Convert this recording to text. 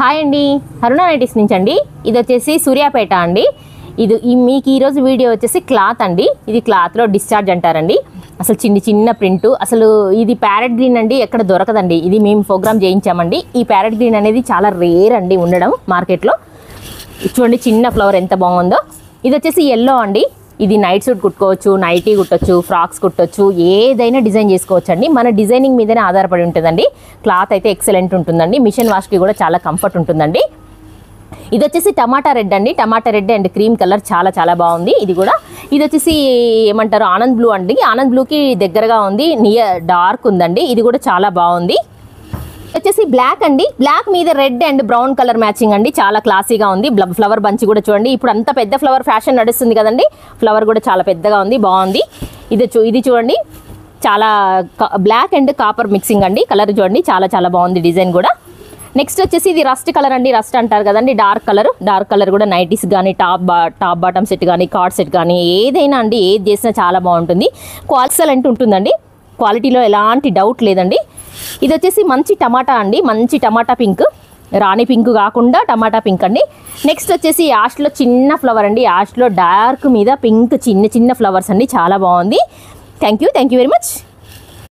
Hi అండి, అరుణ nighties నుంచి అండి. ఇది వచ్చేసి సూర్యాపేట అండి. ఇది మీకు ఈరోజు వీడియో వచ్చేసి క్లాత్ అండి. ఇది క్లాత్లో డిశ్చార్జ్ అంటారండి. అసలు చిన్న ప్రింట్. అసలు ఇది ప్యారెట్ గ్రీన్ అండి, ఎక్కడ దొరకదండి. ఇది మేము ప్రోగ్రామ్ చేయించామండి. ఈ ప్యారెట్ గ్రీన్ అనేది చాలా రేర్ అండి ఉండడం మార్కెట్లో. చూడండి చిన్న ఫ్లవర్ ఎంత బాగుందో. ఇది వచ్చేసి ఎల్లో అండి. ఇది నైట్ సూట్ కుట్టుకోవచ్చు, నైటీ కుట్టొచ్చు, ఫ్రాక్స్ కుట్టొచ్చు, ఏదైనా డిజైన్ చేసుకోవచ్చు అండి. మన డిజైనింగ్ మీదనే ఆధారపడి ఉంటుందండి. క్లాత్ అయితే ఎక్సలెంట్ ఉంటుందండి. మిషన్ వాష్కి కూడా చాలా కంఫర్ట్ ఉంటుందండి. ఇది వచ్చేసి టమాటా రెడ్ అండి. టమాటా రెడ్ అండ్ క్రీమ్ కలర్ చాలా బాగుంది. ఇది కూడా ఇది వచ్చేసి ఏమంటారు ఆనంద్ బ్లూ అండి. ఆనంద్ బ్లూకి దగ్గరగా ఉంది, నియర్ డార్క్ ఉందండి. ఇది కూడా చాలా బాగుంది. వచ్చేసి బ్లాక్ అండి. బ్లాక్ మీద red and brown colour matching అండి. చాలా క్లాసీగా ఉంది. ఫ్లవర్ బంచ్ కూడా చూడండి. ఇప్పుడు అంత పెద్ద ఫ్లవర్ ఫ్యాషన్ నడుస్తుంది కదండి. ఫ్లవర్ కూడా చాలా పెద్దగా ఉంది, బాగుంది. ఇది చూడండి, చాలా బ్లాక్ అండ్ కాపర్ మిక్సింగ్ అండి. కలర్ చూడండి, చాలా బాగుంది డిజైన్ కూడా. నెక్స్ట్ వచ్చేసి ఇది రస్ట్ కలర్ అండి. రస్ట్ అంటారు కదండి, డార్క్ కలర్ కూడా నైటీస్ కానీ టాప్ బాటమ్ సెట్ కానీ కార్డ్ సెట్ కానీ ఏదైనా అండి, ఏది చేసినా చాలా బాగుంటుంది. ఎక్సలెంట్ ఉంటుందండి. క్వాలిటీలో ఎలాంటి డౌట్ లేదండి. ఇది వచ్చేసి మంచి టమాటా అండి. మంచి టమాటా పింక్, రాణి పింక్ కాకుండా టమాటా పింక్ అండి. నెక్స్ట్ వచ్చేసి యాష్లో చిన్న ఫ్లవర్ అండి. యాష్లో డార్క్ మీద పింక్ చిన్న ఫ్లవర్స్ అండి. చాలా బాగుంది. Thank you very much.